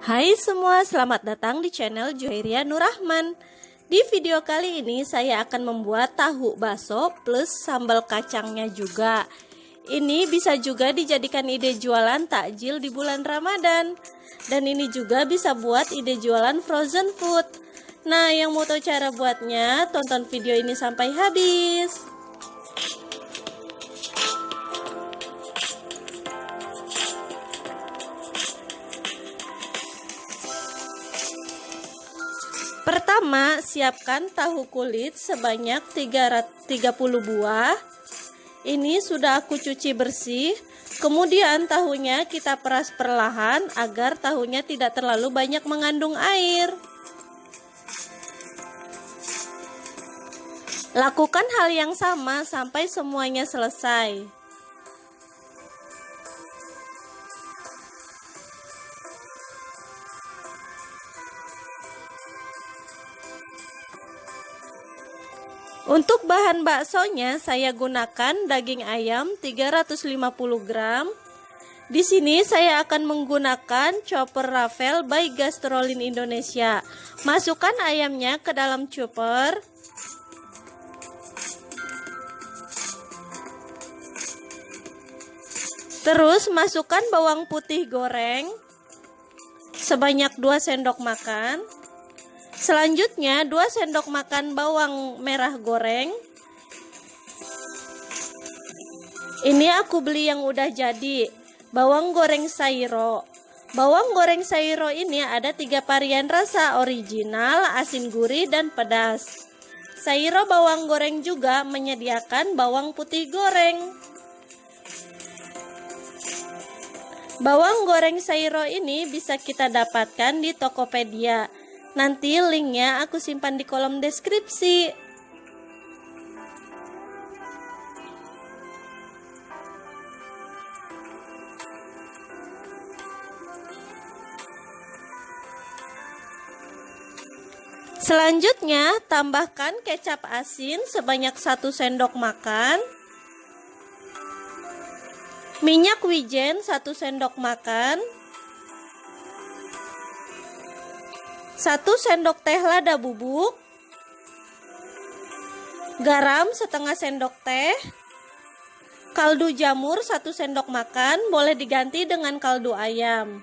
Hai semua, selamat datang di channel Juhairia Nurrahman. Di video kali ini saya akan membuat tahu bakso plus sambal kacangnya juga. Ini bisa juga dijadikan ide jualan takjil di bulan Ramadan. Dan ini juga bisa buat ide jualan frozen food. Nah, yang mau tahu cara buatnya, tonton video ini sampai habis. Pertama, siapkan tahu kulit sebanyak 30 buah. Ini sudah aku cuci bersih. Kemudian tahunya kita peras perlahan agar tahunya tidak terlalu banyak mengandung air. Lakukan hal yang sama sampai semuanya selesai. Untuk bahan baksonya saya gunakan daging ayam 350 gram. Di sini saya akan menggunakan chopper Ravel by Gastrolin Indonesia. Masukkan ayamnya ke dalam chopper. Terus masukkan bawang putih goreng sebanyak 2 sendok makan. Selanjutnya 2 sendok makan bawang merah goreng. Ini aku beli yang udah jadi. Bawang goreng sayur. Bawang goreng sayur ini ada 3 varian rasa, original, asin gurih, dan pedas. Sayur bawang goreng juga menyediakan bawang putih goreng. Bawang goreng sayur ini bisa kita dapatkan di Tokopedia. Nanti linknya aku simpan di kolom deskripsi. Selanjutnya tambahkan kecap asin sebanyak 1 sendok makan. Minyak wijen 1 sendok makan. 1 sendok teh lada bubuk, garam setengah sendok teh, kaldu jamur 1 sendok makan, boleh diganti dengan kaldu ayam.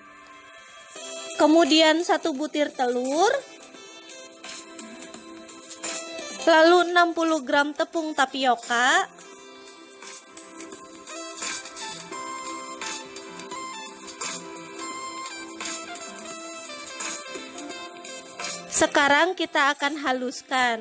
Kemudian 1 butir telur, lalu 60 gram tepung tapioka, sekarang kita akan haluskan.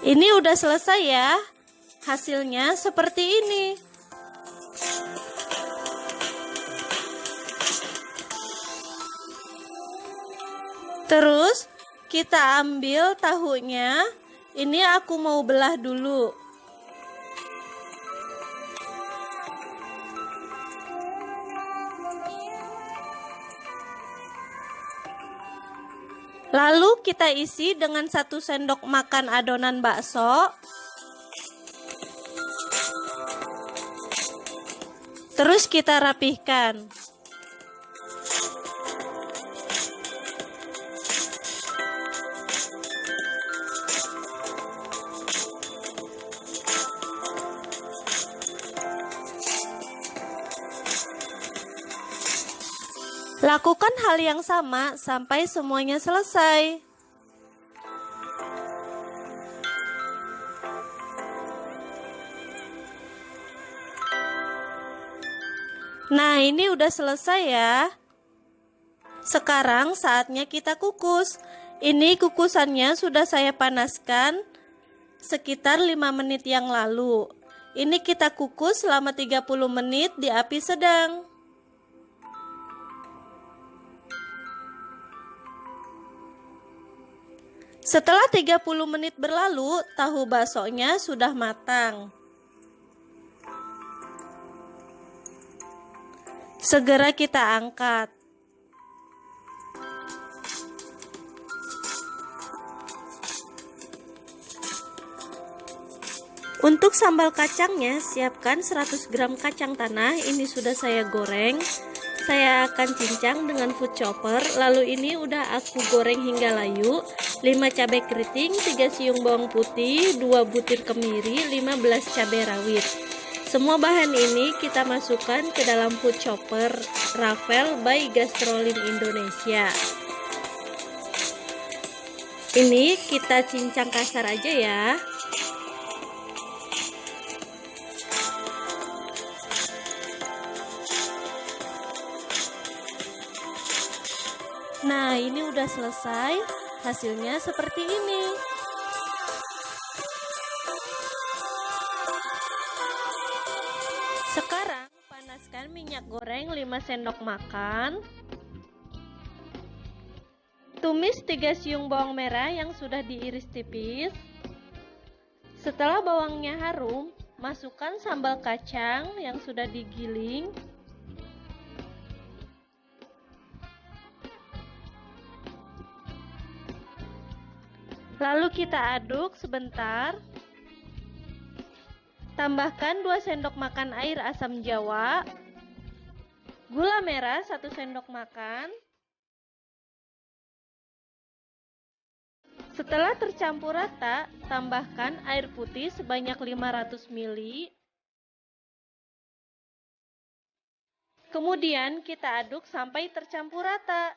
Ini udah selesai ya. Hasilnya seperti ini. Terus kita ambil tahunya. Ini aku mau belah dulu. Lalu kita isi dengan 1 sendok makan adonan bakso. Terus kita rapihkan. Lakukan hal yang sama sampai semuanya selesai. Nah, ini udah selesai ya. Sekarang saatnya kita kukus. Ini kukusannya sudah saya panaskan sekitar 5 menit yang lalu. Ini kita kukus selama 30 menit di api sedang. Setelah 30 menit berlalu, tahu baksonya sudah matang. Segera kita angkat. Untuk sambal kacangnya, siapkan 100 gram kacang tanah. Ini sudah saya goreng. Saya akan cincang dengan food chopper. Lalu ini udah aku goreng hingga layu. 5 cabai keriting, 3 siung bawang putih, 2 butir kemiri, 15 cabai rawit. Semua bahan ini kita masukkan ke dalam food chopper Ravel by Gastrolin Indonesia. Ini kita cincang kasar aja ya. Nah, ini udah selesai. Hasilnya seperti ini. Sekarang panaskan minyak goreng 5 sendok makan. Tumis 3 siung bawang merah yang sudah diiris tipis. Setelah bawangnya harum, masukkan sambal kacang yang sudah digiling. Lalu kita aduk sebentar. Tambahkan 2 sendok makan air asam jawa. Gula merah 1 sendok makan. Setelah tercampur rata, tambahkan air putih sebanyak 500 ml. Kemudian kita aduk sampai tercampur rata.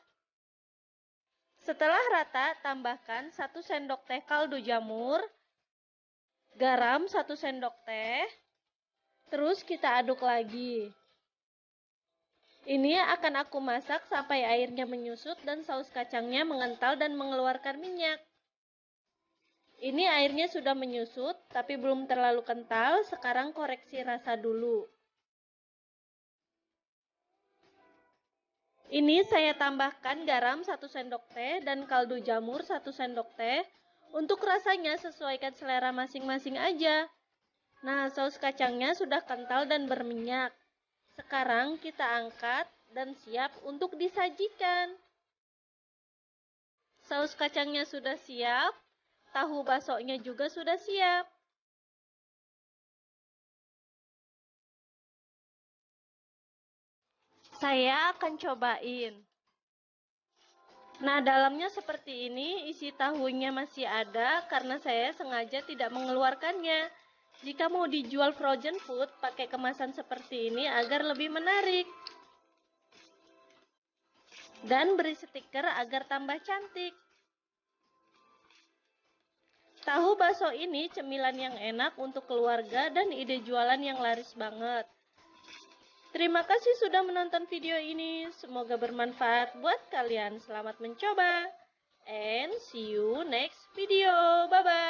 Setelah rata, tambahkan 1 sendok teh kaldu jamur, garam 1 sendok teh, terus kita aduk lagi. Ini akan aku masak sampai airnya menyusut dan saus kacangnya mengental dan mengeluarkan minyak. Ini airnya sudah menyusut, tapi belum terlalu kental, sekarang koreksi rasa dulu. Ini saya tambahkan garam 1 sendok teh dan kaldu jamur 1 sendok teh. Untuk rasanya sesuaikan selera masing-masing aja. Nah, saus kacangnya sudah kental dan berminyak. Sekarang kita angkat dan siap untuk disajikan. Saus kacangnya sudah siap, tahu baksonya juga sudah siap. Saya akan cobain. Nah, dalamnya seperti ini, isi tahunya masih ada karena saya sengaja tidak mengeluarkannya. Jika mau dijual frozen food, pakai kemasan seperti ini agar lebih menarik. Dan beri stiker agar tambah cantik. Tahu bakso ini cemilan yang enak untuk keluarga dan ide jualan yang laris banget. Terima kasih sudah menonton video ini. Semoga bermanfaat buat kalian. Selamat mencoba. And see you next video. Bye-bye.